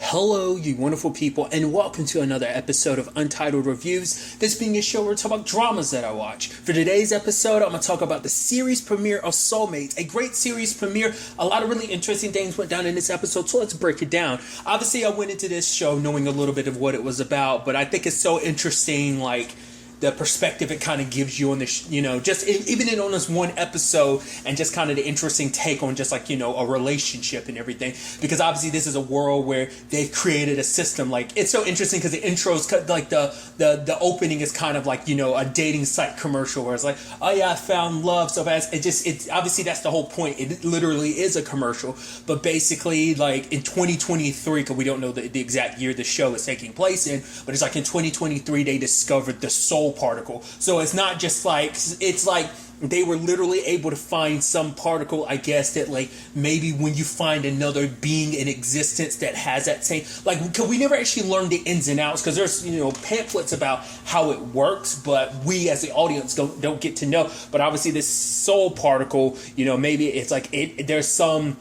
Hello, you wonderful people, and welcome to another episode of Untitled Reviews. This being a show where we talk about dramas that I watch. For today's episode, I'm going to talk about the series premiere of Soulmates, a great series premiere. A lot of really interesting things went down in this episode, so let's break it down. Obviously, I went into this show knowing a little bit of what it was about, but I think it's so interesting, the perspective it kind of gives you on this, just even on this one episode, and just kind of the interesting take on just a relationship and everything. Because obviously this is a world where they've created a system. It's so interesting because the intro's the opening is kind of a dating site commercial where it's like, oh yeah, I found love so fast. It's obviously that's the whole point. It literally is a commercial, but basically in 2023, because we don't know the exact year the show is taking place in, but it's in 2023 they discovered the soul particle. So it's not just they were literally able to find some particle, I guess, that maybe when you find another being in existence that has that same, because we never actually learned the ins and outs, because there's pamphlets about how it works, but we as the audience don't get to know. But obviously this soul particle, maybe it's there's some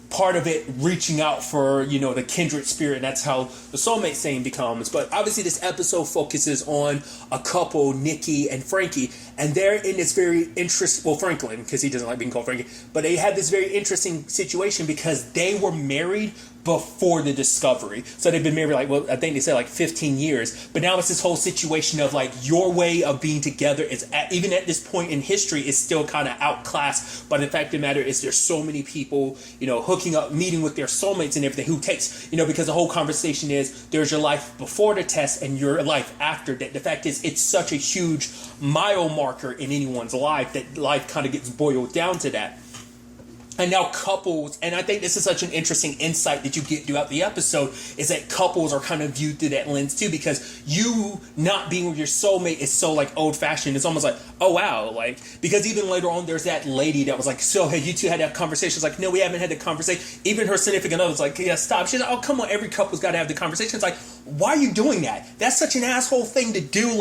part of it reaching out for, the kindred spirit, and that's how the soulmate saying becomes. But obviously this episode focuses on a couple, Nikki and Frankie, and they're in this very interesting, well, Franklin, because he doesn't like being called Frankie, but they had this very interesting situation because they were married before the discovery. So they've been married I think they said 15 years. But now it's this whole situation of your way of being together is even at this point in history is still kind of outclassed. But the fact of the matter is there's so many people, hooking up, meeting with their soulmates and everything, who takes, because the whole conversation is there's your life before the test and your life after that. The fact is it's such a huge mile marker in anyone's life that life kind of gets boiled down to that. And now couples, and I think this is such an interesting insight that you get throughout the episode, is that couples are kind of viewed through that lens too, because you not being with your soulmate is so old fashioned. It's almost oh wow, because even later on there's that lady that was so hey, you two had that conversation. It's no, we haven't had the conversation. Even her significant other's yeah, stop. She's oh come on, every couple's got to have the conversation. It's why are you doing that? That's such an asshole thing to do.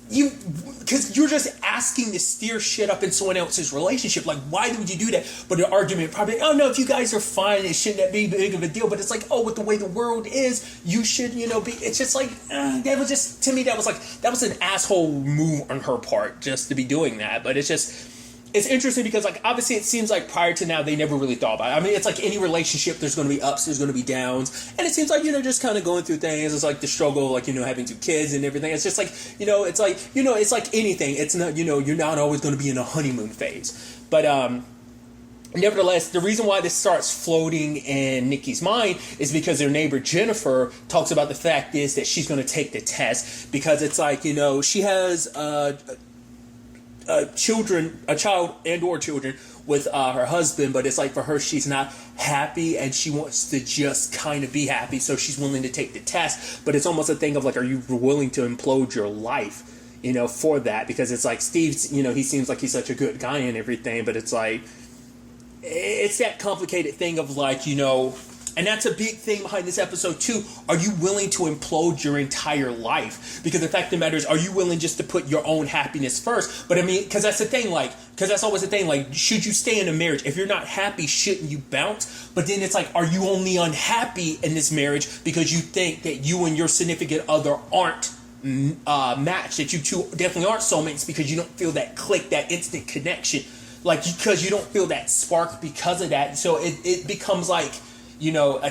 Because you're just asking to steer shit up in someone else's relationship. Why would you do that? But the argument probably, oh no, if you guys are fine, it shouldn't be big of a deal. But it's with the way the world is, you should, be. It's just that was just, to me, that was an asshole move on her part just to be doing that. But it's interesting because obviously it seems prior to now they never really thought about it. I mean, it's any relationship, there's going to be ups, there's going to be downs, and it seems just kind of going through things. It's the struggle of having two kids and everything. It's just it's like anything. It's not, you're not always going to be in a honeymoon phase. But nevertheless, the reason why this starts floating in Nikki's mind is because their neighbor Jennifer talks about the fact is that she's going to take the test because it's she has a child and or children with her husband, but it's for her, she's not happy and she wants to just kind of be happy, so she's willing to take the test. But it's almost a thing of are you willing to implode your life, for that? Because it's Steve's, he seems like he's such a good guy and everything, but it's it's that complicated thing of and that's a big thing behind this episode too. Are you willing to implode your entire life? Because the fact of the matter is, are you willing just to put your own happiness first? But I mean, because that's the thing, because that's always the thing, should you stay in a marriage? If you're not happy, shouldn't you bounce? But then it's are you only unhappy in this marriage because you think that you and your significant other aren't matched, that you two definitely aren't soulmates because you don't feel that click, that instant connection, because you don't feel that spark because of that. So it becomes a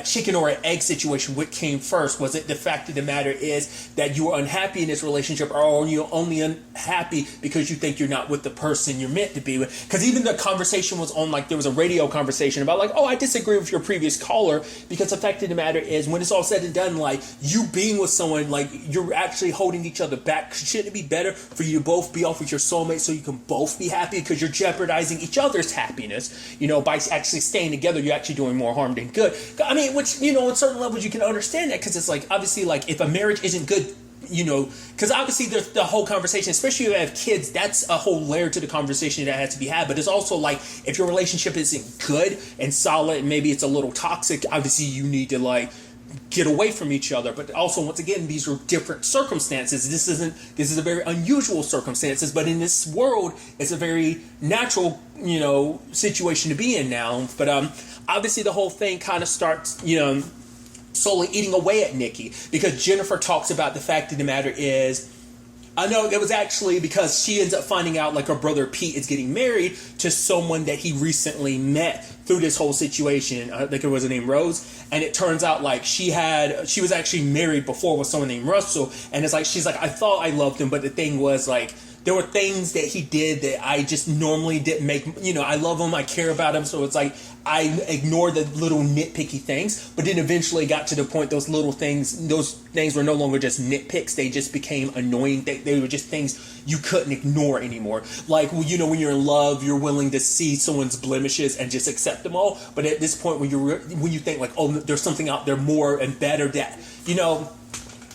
chicken or an egg situation. What came first? Was it the fact of the matter is that you were unhappy in this relationship, or are you only unhappy because you think you're not with the person you're meant to be with? Because even the conversation was on, there was a radio conversation about oh, I disagree with your previous caller, because the fact of the matter is when it's all said and done, you being with someone, you're actually holding each other back. Shouldn't it be better for you to both be off with your soulmate so you can both be happy? Because you're jeopardizing each other's happiness, by actually staying together. You're actually doing more harm than good. I mean, which, on certain levels you can understand that, because it's obviously if a marriage isn't good, because obviously there's the whole conversation, especially if you have kids, that's a whole layer to the conversation that has to be had. But it's also if your relationship isn't good and solid, and maybe it's a little toxic, obviously you need to get away from each other. But also, once again, these are different circumstances. This is a very unusual circumstances, but in this world, it's a very natural, situation to be in now. But obviously the whole thing kind of starts, slowly eating away at Nikki, because Jennifer talks about the fact of the matter is, I know it was actually because she ends up finding out like her brother Pete is getting married to someone that he recently met through this whole situation. I think it was named Rose, and it turns out like she was actually married before with someone named Russell, and it's like she's like, I thought I loved him, but the thing was like, there were things that he did that I just normally didn't make, I love him, I care about him, so it's like I ignored the little nitpicky things, but then eventually got to the point those things were no longer just nitpicks, they just became annoying, they were just things you couldn't ignore anymore. Like, when you're in love, you're willing to see someone's blemishes and just accept them all, but at this point when you think like, oh, there's something out there more and better that,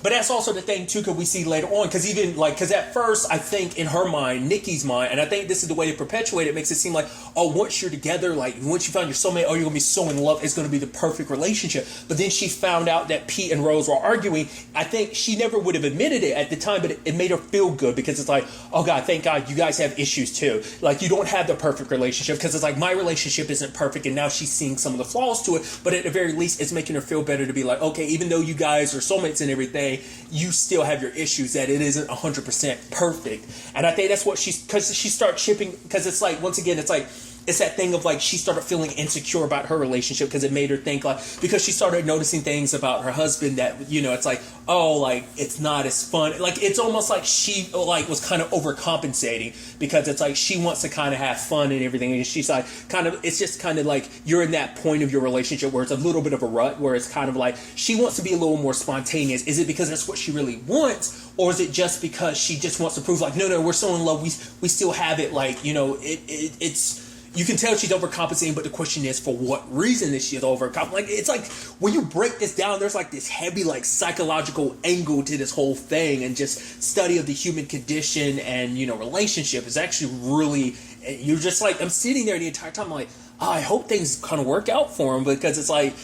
but that's also the thing, too, because we see later on, because at first, I think in her mind, Nikki's mind, and I think this is the way to perpetuate it, makes it seem like, oh, once you're together, like, once you found your soulmate, oh, you're going to be so in love, it's going to be the perfect relationship. But then she found out that Pete and Rose were arguing. I think she never would have admitted it at the time, but it made her feel good, because it's like, oh, God, thank God, you guys have issues, too. Like, you don't have the perfect relationship, because it's like, my relationship isn't perfect, and now she's seeing some of the flaws to it, but at the very least, it's making her feel better to be like, okay, even though you guys are soulmates and everything, you still have your issues, that it isn't 100% perfect. And I think that's what because she starts chipping, because it's like, once again, it's like, it's that thing of like, she started feeling insecure about her relationship, because it made her think like, because she started noticing things about her husband that, it's like, oh, like, it's not as fun. Like, it's almost like she like was kind of overcompensating, because it's like, she wants to kind of have fun and everything. And she's like, it's just kind of like, you're in that point of your relationship where it's a little bit of a rut, where it's kind of like, she wants to be a little more spontaneous. Is it because that's what she really wants? Or is it just because she just wants to prove like, no, we're so in love, we still have it, like, it's, you can tell she's overcompensating, but the question is, for what reason is she overcompensating? Like, it's like, when you break this down, there's like this heavy, like, psychological angle to this whole thing, and just study of the human condition and, relationship is actually really, you're just like, I'm sitting there the entire time, I'm like, oh, I hope things kind of work out for him, because it's like,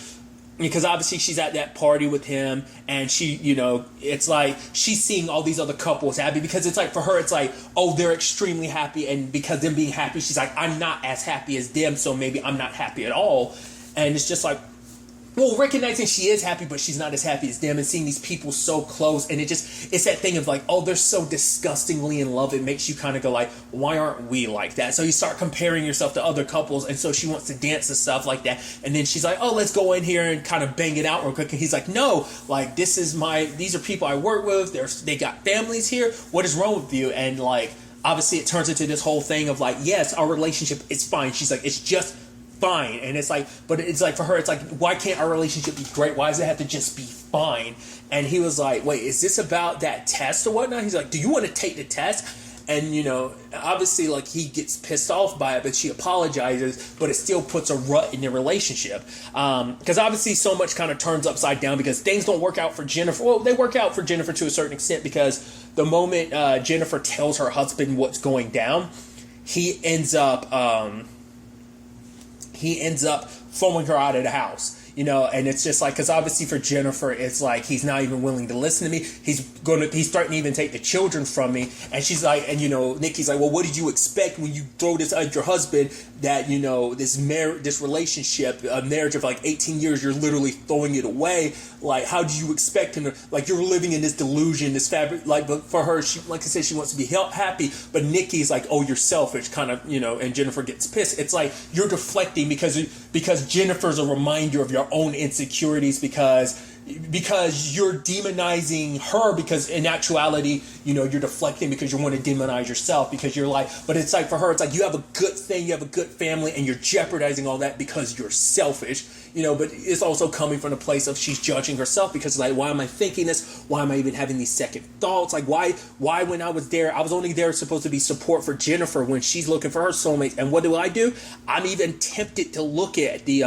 because obviously she's at that party with him, and she, it's like she's seeing all these other couples happy, because it's like, for her, it's like, oh, they're extremely happy, and because them being happy, she's like, I'm not as happy as them, so maybe I'm not happy at all. And it's just like, well, recognizing she is happy, but she's not as happy as them, and seeing these people so close, and it's that thing of like, oh, they're so disgustingly in love, it makes you kind of go like, why aren't we like that? So you start comparing yourself to other couples, and so she wants to dance and stuff like that, and then she's like, oh, let's go in here and kind of bang it out real quick, and he's like, no, like, these are people I work with, they got families here, what is wrong with you? And like, obviously it turns into this whole thing of like, yes, our relationship is fine. She's like, it's just fine. And it's like, but it's like, for her, it's like, why can't our relationship be great? Why does it have to just be fine? And he was like, wait, is this about that test or whatnot? He's like, do you want to take the test? And, obviously, like, he gets pissed off by it, but she apologizes, but it still puts a rut in their relationship. Because obviously so much kind of turns upside down, because things don't work out for Jennifer. Well, they work out for Jennifer to a certain extent, because the moment Jennifer tells her husband what's going down, he ends up throwing her out of the house. And it's just like, because obviously for Jennifer, it's like, he's not even willing to listen to me. He's starting to even take the children from me. And she's like, and Nikki's like, well, what did you expect when you throw this at your husband, that, this relationship, a marriage of like 18 years, you're literally throwing it away. Like, how do you expect him to, like, you're living in this delusion, this fabric, like, but for her, she, like I said, she wants to be happy, but Nikki's like, oh, you're selfish, kind of, and Jennifer gets pissed. It's like, you're deflecting because Jennifer's a reminder of your own insecurities, because you're demonizing her, because in actuality, you're deflecting because you want to demonize yourself, because you're like, but it's like, for her, it's like, you have a good thing, you have a good family, and you're jeopardizing all that because you're selfish, but it's also coming from the place of she's judging herself, because like, why am I thinking this? Why am I even having these second thoughts? Like, why when I was there, I was only there supposed to be support for Jennifer when she's looking for her soulmate. And what do? I'm even tempted to look at the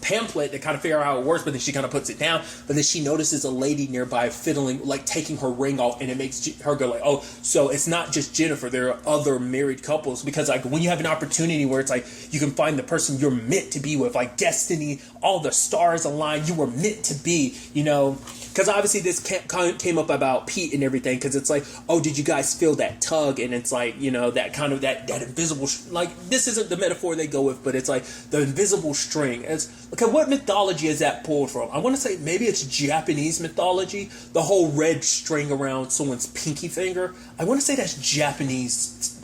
pamphlet to kind of figure out how it works, but then she kind of puts it down. But then she notices a lady nearby fiddling, like taking her ring off, and it makes her go like, oh, so it's not just Jennifer, there are other married couples. Because like when you have an opportunity where it's like you can find the person you're meant to be with, like destiny, all the stars align, you were meant to be, you know. Because obviously this came up about Pete and everything, because it's like, oh, did you guys feel that tug? And it's like, you know, that kind of that invisible, like, this isn't the metaphor they go with, but it's like the invisible string. It's, okay, what mythology is that pulled from? I want to say maybe it's Japanese mythology, the whole red string around someone's pinky finger. I want to say that's Japanese.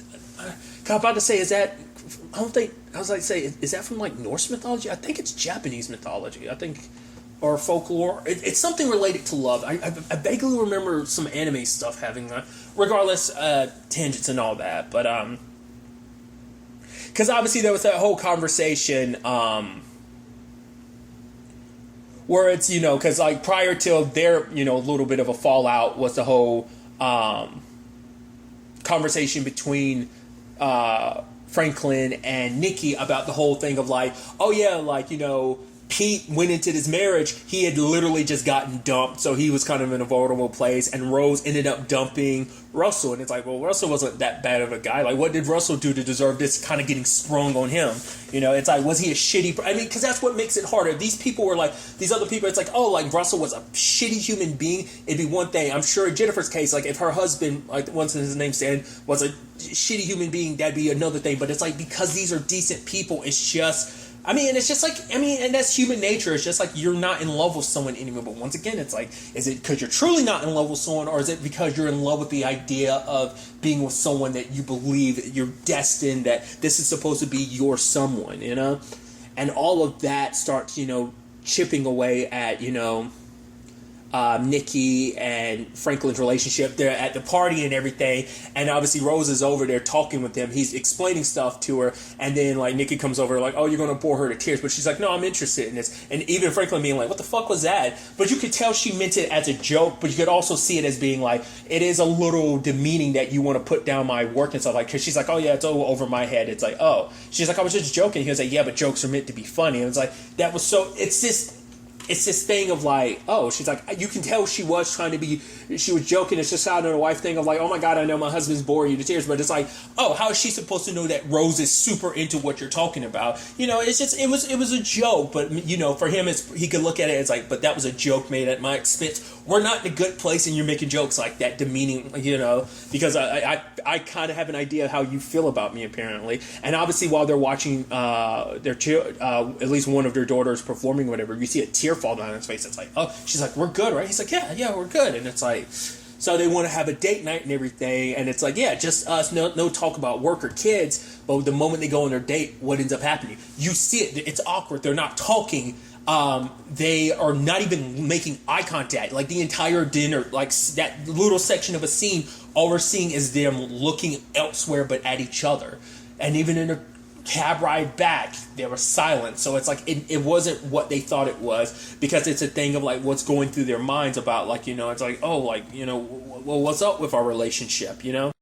I'm about to say, is that, I don't think, I was like, say, is that from like Norse mythology? I think it's Japanese mythology. I think, or folklore. It's something related to love. I vaguely remember some anime stuff having that. Regardless, tangents and all that. But, because obviously there was that whole conversation, where it's, you know, because like prior to their, you know, a little bit of a fallout was the whole, conversation between, Franklin and Nikki about the whole thing of like, oh yeah, like, you know, Pete went into this marriage, he had literally just gotten dumped, so he was kind of in a vulnerable place, and Rose ended up dumping Russell, and it's like, well, Russell wasn't that bad of a guy. Like, what did Russell do to deserve this kind of getting sprung on him? You know, it's like, was he a shitty... I mean, because that's what makes it harder. These people were like, these other people, it's like, oh, like, Russell was a shitty human being, it'd be one thing. I'm sure in Jennifer's case, like, if her husband, like, once his name said, was a shitty human being, that'd be another thing. But it's like, because these are decent people, it's just... I mean, it's just like, I mean, and that's human nature. It's just like you're not in love with someone anymore. But once again, it's like, is it because you're truly not in love with someone, or is it because you're in love with the idea of being with someone that you believe you're destined, that this is supposed to be your someone, you know? And all of that starts, you know, chipping away at, you know, Nikki and Franklin's relationship. They're at the party and everything, and obviously Rose is over there talking with him. He's explaining stuff to her, and then like Nikki comes over like, oh, you're gonna bore her to tears, but she's like, no, I'm interested in this. And even Franklin being like, what the fuck was that? But you could tell she meant it as a joke, but you could also see it as being like, it is a little demeaning that you want to put down my work and stuff, like, because she's like, oh yeah, it's over my head. It's like, oh, she's like, I was just joking. He was like, yeah, but jokes are meant to be funny. And it's like, that was so, it's this thing of like, oh, she's like, you can tell she was trying to be, she was joking. It's just out of the wife thing of like, oh my God, I know my husband's boring you to tears. But it's like, oh, how is she supposed to know that Rose is super into what you're talking about? You know, it's just, it was a joke. But, you know, for him, he could look at it as like, but that was a joke made at my expense. We're not in a good place and you're making jokes like that, demeaning, you know, because I kind of have an idea of how you feel about me, apparently. And obviously while they're watching at least one of their daughters performing whatever, you see a tear fall down his face. It's like, oh, she's like, we're good, right? He's like, yeah, we're good. And it's like, so they want to have a date night and everything, and it's like, yeah, just us, no talk about work or kids. But the moment they go on their date, what ends up happening? You see it, it's awkward. They're not talking. They are not even making eye contact. Like the entire dinner, like that little section of a scene, all we're seeing is them looking elsewhere but at each other. And even in a cab ride back, they were silent. So it's like it wasn't what they thought it was, because it's a thing of like what's going through their minds about, like, you know, it's like, oh, like, you know, well, what's up with our relationship, you know?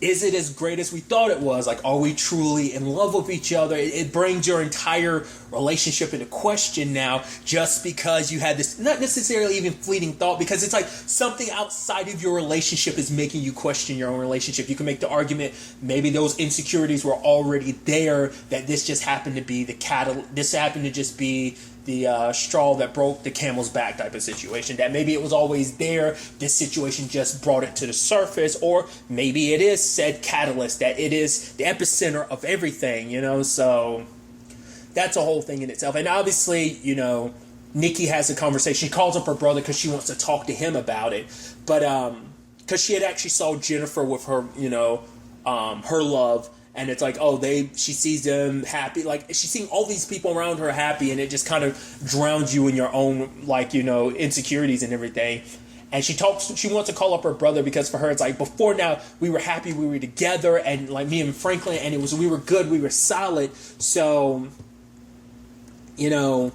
Is it as great as we thought it was? Like, are we truly in love with each other? It brings your entire relationship into question now, just because you had this, not necessarily even fleeting thought, because it's like something outside of your relationship is making you question your own relationship. You can make the argument, maybe those insecurities were already there, that this just happened to be the catalyst, this happened to just be the straw that broke the camel's back type of situation, that maybe it was always there, this situation just brought it to the surface, or maybe it is said catalyst, that it is the epicenter of everything, you know. So that's a whole thing in itself. And obviously, you know, Nikki has a conversation. She calls up her brother because she wants to talk to him about it, but because she had actually saw Jennifer with her, you know, her love. And it's like, oh, she sees them happy. Like, she's seeing all these people around her happy, and it just kind of drowns you in your own, like, you know, insecurities and everything. And she wants to call up her brother, because for her, it's like, before now, we were happy, we were together, and like me and Franklin, and we were good, we were solid. So, you know,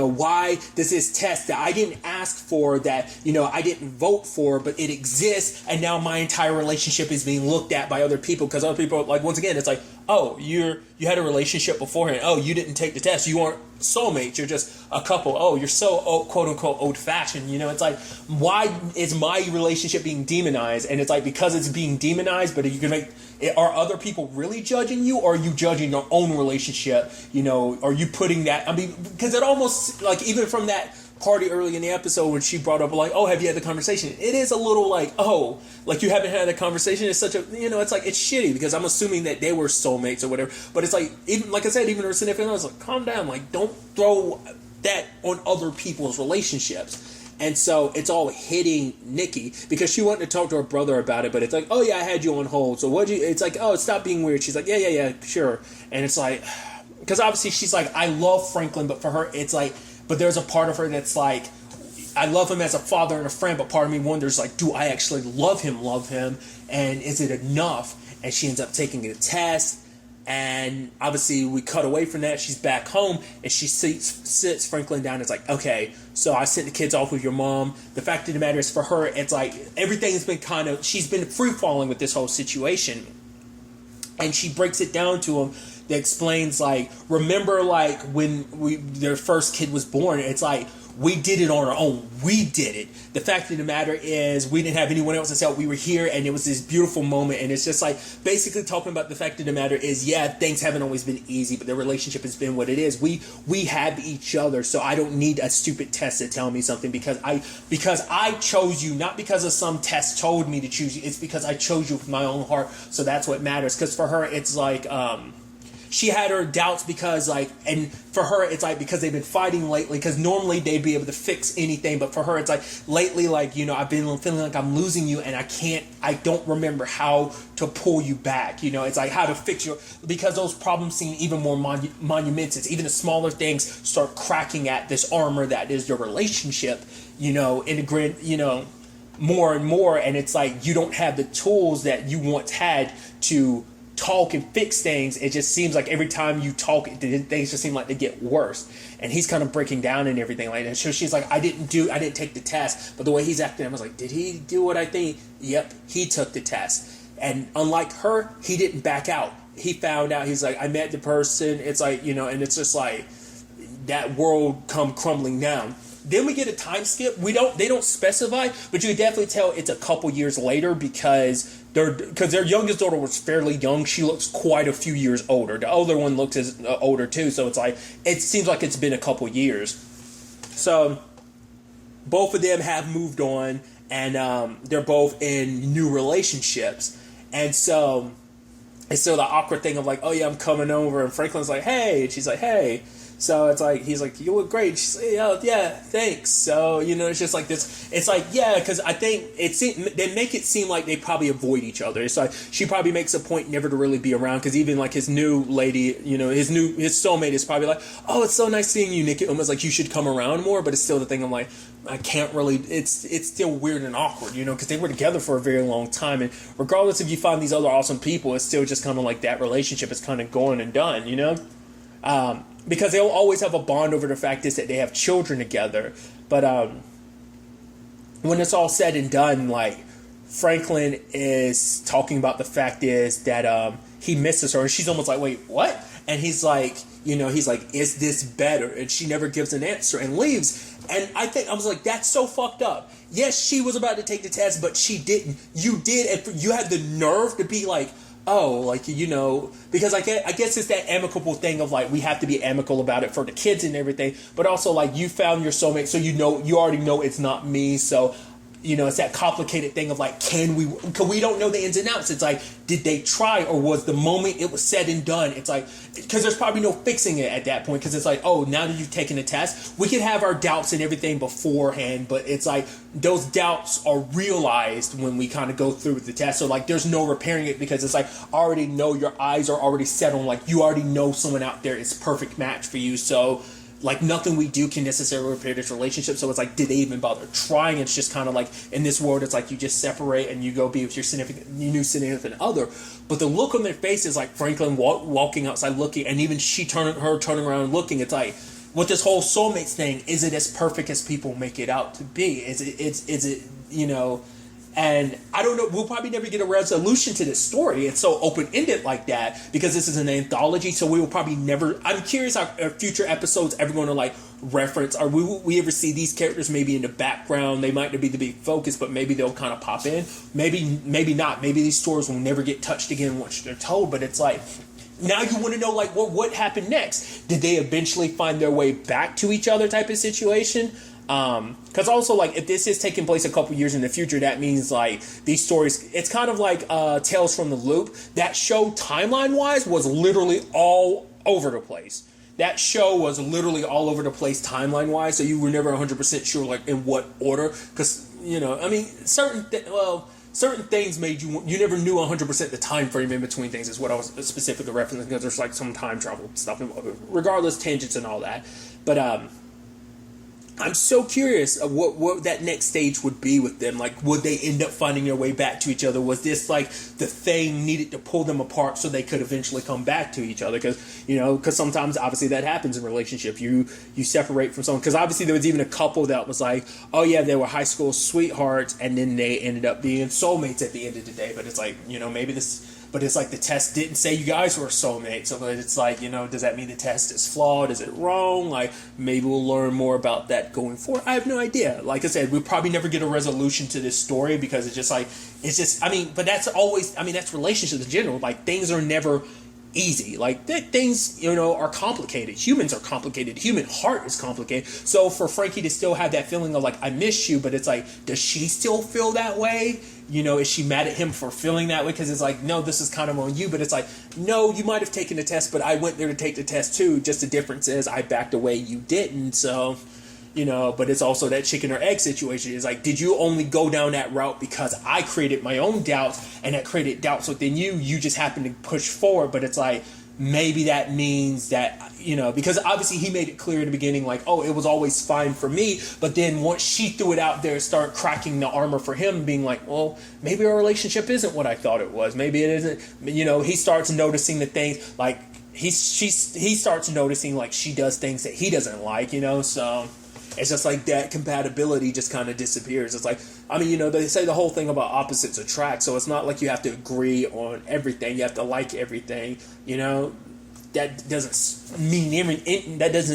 why does this test that I didn't ask for, that, you know, I didn't vote for, but it exists, and now my entire relationship is being looked at by other people, because other people, like, once again, it's like, oh, you had a relationship beforehand. Oh, you didn't take the test. You aren't soulmates. You're just a couple. Oh, you're so quote unquote old fashioned. You know, it's like, why is my relationship being demonized? And it's like, because it's being demonized, but you can make, are other people really judging you, or are you judging your own relationship? You know, are you putting that? I mean, because it almost, like, even from that party early in the episode when she brought up, like, oh, have you had the conversation? It is a little like, oh, like, you haven't had the conversation. It's such a, you know, it's like, it's shitty, because I'm assuming that they were soulmates or whatever. But it's like, even, like I said, even her significant other was like, calm down, like, don't throw that on other people's relationships. And so it's all hitting Nikki, because she wanted to talk to her brother about it, but it's like, oh yeah, I had you on hold. So what'd you, it's like, oh, stop being weird. She's like, yeah, sure. And it's like, because obviously she's like, I love Franklin, but for her, it's like, but there's a part of her that's like, I love him as a father and a friend, but part of me wonders, like, do I actually love him? And is it enough? And she ends up taking a test. And obviously we cut away from that. She's back home, and she sits Franklin down. It's like, okay, so I sent the kids off with your mom. The fact of the matter is, for her, it's like everything's been kind of, she's been free falling with this whole situation. And she breaks it down to him. That explains, like, remember, like, when their first kid was born, it's like, we did it on our own. We did it. The fact of the matter is, we didn't have anyone else's help. We were here, and it was this beautiful moment. And it's just like, basically talking about the fact of the matter is, yeah, things haven't always been easy, but the relationship has been what it is. We have each other, so I don't need a stupid test to tell me something, because I chose you, not because of some test told me to choose you. It's because I chose you with my own heart. So that's what matters. Because for her, it's like, she had her doubts because, like, and for her, it's like, because they've been fighting lately, because normally they'd be able to fix anything, but for her, it's like, lately, like, you know, I've been feeling like I'm losing you, and I don't remember how to pull you back, you know, it's like, how to fix your, because those problems seem even more monumentous, even the smaller things start cracking at this armor that is your relationship, you know, in the grid, you know, more and more, and it's like, you don't have the tools that you once had to talk and fix things. It just seems like every time you talk, things just seem like they get worse. And he's kind of breaking down and everything like that. So she's like, I didn't take the test, but the way he's acting, I was like, did he do what I think? Yep, he took the test. And unlike her, he didn't back out. He found out, he's like, I met the person. It's like, you know, and it's just like that world come crumbling down. Then we get a time skip. They don't specify, but you can definitely tell it's a couple years later, because their youngest daughter was fairly young. She looks quite a few years older. The older one looks as older too. So it's like, it seems like it's been a couple years. So both of them have moved on, and they're both in new relationships. And so it's still the awkward thing of like, oh yeah, I'm coming over, and Franklin's like, hey, and she's like, hey. So it's like, he's like, you look great. She's like, oh, yeah, thanks. So, you know, it's just like this. It's like, yeah, because I think they make it seem like they probably avoid each other. It's like, she probably makes a point never to really be around, because even like his new lady, you know, his soulmate is probably like, oh, it's so nice seeing you, Nikki. Almost like, you should come around more. But it's still the thing, I'm like, I can't really, it's still weird and awkward, you know, because they were together for a very long time. And regardless if you find these other awesome people, it's still just kind of like that relationship is kind of going and done, you know? Because they'll always have a bond over the fact is that they have children together. But when it's all said and done, like, Franklin is talking about the fact is that he misses her. And she's almost like, wait, what? And he's like, you know, he's like, is this better? And she never gives an answer and leaves. And I was like, that's so fucked up. Yes, she was about to take the test, but she didn't. You did. And you had the nerve to be like, oh, like, you know, because I guess it's that amicable thing of like, we have to be amicable about it for the kids and everything, but also like, you found your soulmate, so you already know it's not me, so, you know, it's that complicated thing of like, because we don't know the ins and outs. It's like, did they try, or was the moment it was said and done? It's like, because there's probably no fixing it at that point, because it's like, oh, now that you've taken the test, we can have our doubts and everything beforehand, but it's like, those doubts are realized when we kind of go through with the test. So like, there's no repairing it, because it's like, I already know, your eyes are already set on, like, you already know someone out there is perfect match for you. So like, nothing we do can necessarily repair this relationship. So it's like, did they even bother trying? It's just kind of like, in this world, it's like, you just separate and you go be with your new significant other. But the look on their face is like, Franklin walking outside looking, and even she turning around and looking. It's like, with this whole soulmates thing, is it as perfect as people make it out to be? Is it, you know, And I don't know, we'll probably never get a resolution to this story. It's so open-ended like that because this is an anthology, so we will probably never... I'm curious how future episodes ever going to, like, reference, or will we ever see these characters maybe in the background? They might not be the big focus, but maybe they'll kind of pop in. Maybe not. Maybe these stories will never get touched again once they're told, but it's like... Now you want to know, like, what happened next? Did they eventually find their way back to each other type of situation? Because also, like, if this is taking place a couple years in the future, that means, like, these stories, it's kind of like Tales from the Loop. That show, timeline-wise, was literally all over the place. That show was literally all over the place timeline-wise, so you were never 100% sure, like, in what order. Because, you know, I mean, certain things made you never knew 100% the time frame in between things is what I was specifically referencing, because there's, like, some time travel stuff involved. Regardless, tangents and all that. But, I'm so curious of what that next stage would be with them. Like, would they end up finding their way back to each other? Was this, like, the thing needed to pull them apart so they could eventually come back to each other? Because sometimes, obviously, that happens in relationships. You separate from someone. Because, obviously, there was even a couple that was like, oh, yeah, they were high school sweethearts, and then they ended up being soulmates at the end of the day. But it's like, you know, maybe this... But it's like the test didn't say you guys were soulmates. So it's like, you know, does that mean the test is flawed? Is it wrong? Like, maybe we'll learn more about that going forward. I have no idea. Like I said, we'll probably never get a resolution to this story because but that's always, that's relationships in general. Like, things are never easy. Like, things, you know, are complicated. Humans are complicated. The human heart is complicated. So for Frankie to still have that feeling of, like, I miss you, but it's like, does she still feel that way? You know, is she mad at him for feeling that way? Because it's like, no, this is kind of on you. But it's like, no, you might have taken the test, but I went there to take the test too. Just the difference is I backed away, you didn't. So, you know, but it's also that chicken or egg situation. It's like, did you only go down that route because I created my own doubts and that created doubts within you? You just happened to push forward. But it's like, maybe that means that, you know, because obviously he made it clear in the beginning, like, oh, it was always fine for me. But then once she threw it out there, started cracking the armor for him, being like, well, maybe our relationship isn't what I thought it was. Maybe it isn't. You know, he starts noticing the things, like, he starts noticing, like, she does things that he doesn't like, you know, so it's just like that compatibility just kind of disappears. It's like, I mean, you know, they say the whole thing about opposites attract, so it's not like you have to agree on everything. You have to like everything, you know. That doesn't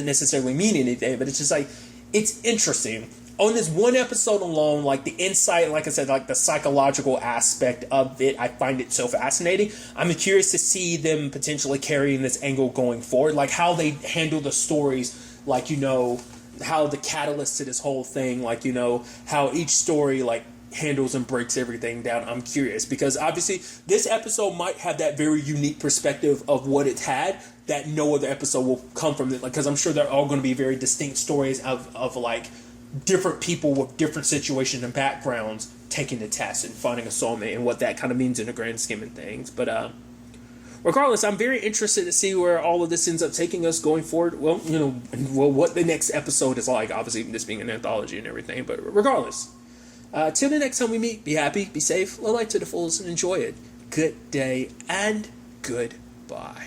necessarily mean anything, but it's just like, it's interesting. On this one episode alone, like, the insight, like I said, like, the psychological aspect of it, I find it so fascinating. I'm curious to see them potentially carrying this angle going forward, like how they handle the stories, like, you know, how the catalyst to this whole thing, like, you know, how each story, like, handles and breaks everything down. I'm curious because obviously this episode might have that very unique perspective of what it's had that no other episode will come from it. Like, because I'm sure they're all going to be very distinct stories of like different people with different situations and backgrounds taking the test and finding a soulmate and what that kind of means in the grand scheme of things. But regardless, I'm very interested to see where all of this ends up taking us going forward. Well, you know, what the next episode is like, obviously this being an anthology and everything, but regardless, till the next time we meet, be happy, be safe, live life to the fullest, and enjoy it. Good day and goodbye.